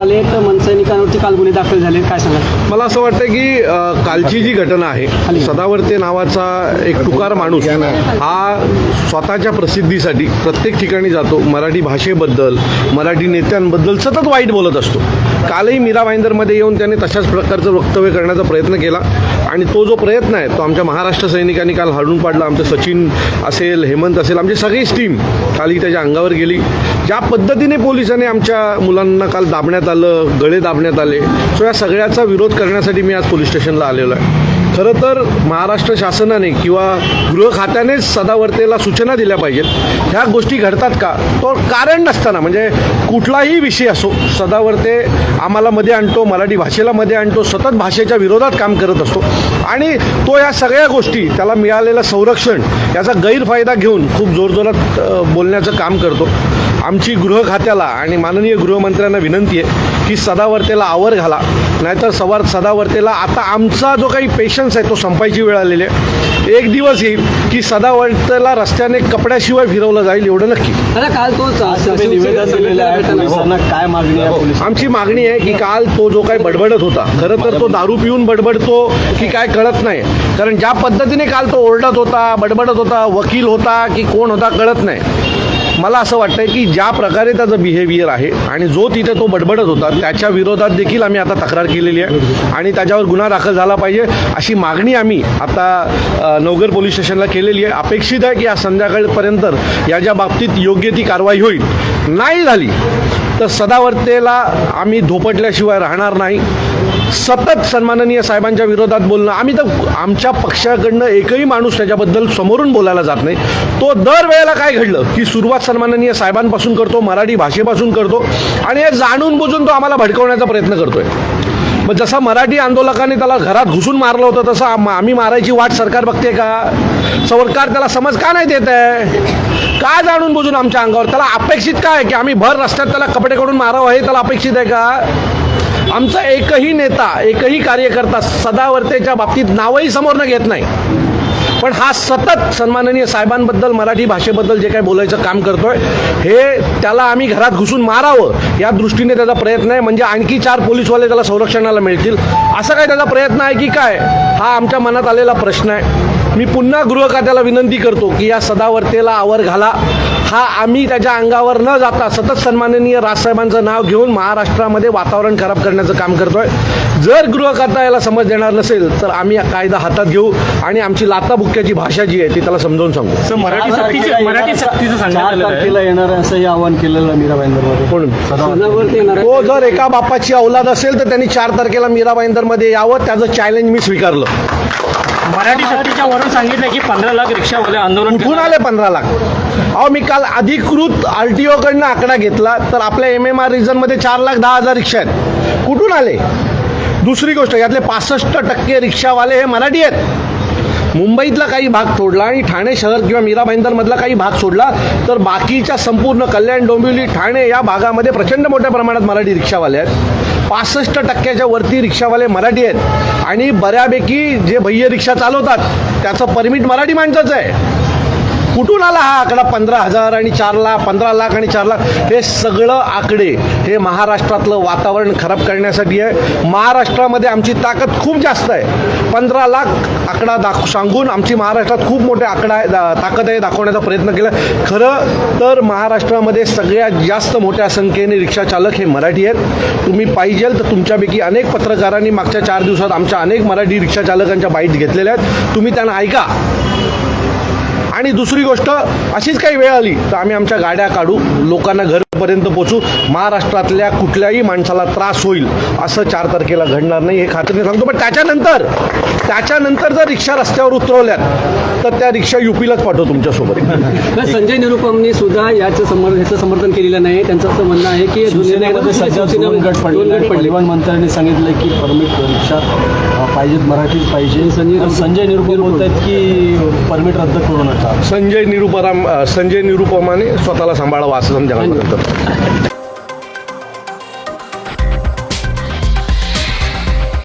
तर मनसैनिकांवरती काल गुन्हे दाखल झाले, काय सांगाल? मला असं वाटतं की कालची जी घटना आहे, सदावर्ते नावाचा एक टुकार माणूस हा स्वतःच्या प्रसिद्धीसाठी प्रत्येक ठिकाणी जातो, मराठी भाषेबद्दल मराठी नेत्यांबद्दल सतत वाईट बोलत असतो. कालही मीरा भाईंदरमध्ये येऊन त्याने तशाच प्रकारचं वक्तव्य करण्याचा प्रयत्न केला आणि तो जो प्रयत्न आहे तो आमच्या महाराष्ट्र सैनिकांनी काल हाडून पाडला. आमचं सचिन असेल, हेमंत असेल, आमची सगळीच टीम काल त्याच्या अंगावर गेली. ज्या पद्धतीने पोलिसांनी आमच्या मुलांना काल दाबण्यात आलं, गळे दाबण्यात आले, सो या सगळ्याचा विरोध करण्यासाठी मी आज पोलीस स्टेशनला आलेलो आहे. खरं तर महाराष्ट्र शासनाने किंवा गृह खात्यानेच सदावर्तेला सूचना दिल्या पाहिजेत. ह्या गोष्टी घडतात का, तो कारण नसताना, म्हणजे कुठलाही विषय असो, सदावर्ते आम्हाला मध्ये आणतो, मराठी भाषेला मध्ये आणतो, सतत भाषेच्या विरोधात काम करत असतो आणि तो या सगळ्या गोष्टी, त्याला मिळालेलं संरक्षण याचा गैरफायदा घेऊन खूप जोरजोरात बोलण्याचं काम करतो. आमची गृह खात्याला आणि माननीय गृहमंत्र्यांना विनंती आहे की सदावर्तेला आवर घाला, नाहीतर सदावर्तेला आता आमचा जो काही पेशन्स आहे तो संपायची वेळ आलेली आहे. एक दिवस येईल की सदावर्तेला रस्त्याने कपड्याशिवाय फिरवलं जाईल, एवढं नक्की. काल तो निवेदन दिलेलं आहे, पोलिसांना काय मागणी आहे? आमची मागणी आहे की काल तो जो काही बडबडत होता, खरं तर तो दारू पिऊन बडबडतो की काय कळत नाही, कारण ज्या पद्धतीने काल तो ओरडत होता, बडबडत होता, वकील होता की कोण होता कळत नाही. मला असं वाटतं की ज्या प्रकारे त्याचं बिहेवियर आहे आणि जो तिथे तो बडबडत होता त्याच्या विरोधात देखील आम्ही आता तक्रार केलेली आहे आणि त्याच्यावर गुन्हा दाखल झाला पाहिजे अशी मागणी आम्ही आता नवघर पोलीस स्टेशनला केलेली आहे. अपेक्षित आहे की आज संध्याकाळपर्यंत याच्या बाबतीत योग्य ती कारवाई होईल. नाही झाली तर सदावर्तेला आम्ही धोपटल्याशिवाय राहणार नाही. सतत सन्माननीय साहेबांच्या विरोधात बोलणं, आम्ही तर आमच्या पक्षाकडनं एकही माणूस त्याच्याबद्दल समोरून बोलायला जात नाही. तो दरवेळेला काय घडलं की सुरुवात सन्माननीय साहेबांपासून करतो, मराठी भाषेपासून करतो आणि हे जाणून बुजून तो आम्हाला भडकवण्याचा प्रयत्न करतोय. मग जसं मराठी आंदोलकांनी त्याला घरात घुसून मारलं होतं तसं आम्ही मारायची वाट सरकार बघते का? सरकार त्याला समज का नाही देत आहे? का जाणून बुजून आमच्या अंगावर? त्याला अपेक्षित काय आहे की आम्ही भर रस्त्यात त्याला कपडे काढून मारावं, हे त्याला अपेक्षित आहे का? आमचा एकही नेता, एकही कार्यकर्ता सदावर्तेच्या बाबतीत नावही समोर न घेत नाही, पण हा सतत सन्माननीय साहेबांबद्दल, मराठी भाषेबद्दल जे काही बोलायचं काम करतोय हे त्याला आम्ही घरात घुसून मारावं या दृष्टीने त्याचा प्रयत्न आहे. म्हणजे आणखी 4 पोलीसवाले त्याला संरक्षणाला मिळतील असा काय त्याचा प्रयत्न आहे की काय, हा आमच्या मनात आलेला प्रश्न आहे. मी पुन्हा गृह खात्याला विनंती करतो की या सदावर्तेला आवर घाला. हा आम्ही त्याच्या अंगावर न जाता सतत सन्माननीय राजसाहेबांचं नाव घेऊन महाराष्ट्रामध्ये वातावरण खराब करण्याचं काम करतोय. जर गृह खाता याला समज देणार नसेल तर आम्ही कायदा हातात घेऊ आणि आमची लाताबुक्क्याची भाषा जी आहे ती त्याला समजावून सांगू. मराठी सक्तीचं सांगितलं येणार असंही आवाहन केलेलं मीरा भाईंदरमध्ये. कोण? तो जर एका बापाची औलाद असेल तर त्यांनी 4 तारखेला मीरा भाईंदरमध्ये यावं, त्याचं चॅलेंज मी स्वीकारलं. मराठी सक्तीच्या वरून सांगितलं की 15 लाख रिक्षावाले आंदोलन कुठून आले 15 लाख? अहो, मी काल अधिकृत RTO कडनं आकडा घेतला तर आपल्या MMR रिजनमध्ये 4,10,000 रिक्षा आहेत. कुठून आले? दुसरी गोष्ट, यातले 65% रिक्षावाले हे मराठी आहेत. मुंबईतला काही भाग सोडला आणि ठाणे शहर किंवा मीरा भाईंदरमधला काही भाग सोडला तर बाकीच्या संपूर्ण कल्याण, डोंबिवली, ठाणे या भागामध्ये प्रचंड मोठ्या प्रमाणात मराठी रिक्षावाले आहेत. 65% वरती रिक्षावाले मराठी आहेत आणि बऱ्यापैकी जे भैया रिक्षा चालवतात त्याचं परमिट मराठी माणसाचं आहे. कुठून आला हा आकडा 15,000 आणि 4 लाख, 15 लाख आणि 4 लाख? हे सगळं आकडे हे महाराष्ट्रातलं वातावरण खराब करण्यासाठी आहे. महाराष्ट्रामध्ये आमची ताकद खूप जास्त आहे. 15 लाख आकडा सांगून आमची महाराष्ट्रात खूप मोठे ताकद आहे दाखवण्याचा प्रयत्न केला. खरं तर महाराष्ट्रामध्ये सगळ्यात जास्त मोठ्या संख्येने रिक्षा चालक हे मराठी आहेत. तुम्ही पाहिजेल तर तुमच्यापैकी अनेक पत्रकारांनी मागच्या 4 दिवसात आमच्या अनेक मराठी रिक्षा चालकांच्या बाईट घेतलेल्या आहेत. तुम्ही त्यांना ऐका. आणि दुसरी गोष्ट, अशीच काही वेळ आली तर आम्ही आमच्या गाड्या काढू, लोकांना घरपर्यंत पोचू. महाराष्ट्रातल्या कुठल्याही माणसाला त्रास होईल असं 4 तारखेला घडणार नाही, हे खात्रीने सांगतो. पण त्याच्यानंतर जर रिक्षा रस्त्यावर उतरवल्यात तर त्या रिक्षा UPलाच पाठवू तुमच्यासोबत. संजय निरुपमनी सुद्धा याचं समर्थन केलेलं नाही. त्यांचं असं म्हणणं आहे की दोन गट पडले. परिवहन मंत्र्यांनी सांगितलं की परमिट रिक्षा पाहिजेत, मराठीच पाहिजे. संजय निरुपम बोलत आहेत की परमिट रद्द करू नका. संजय निरुपमाने स्वतःला सांभाळावा असं समजा.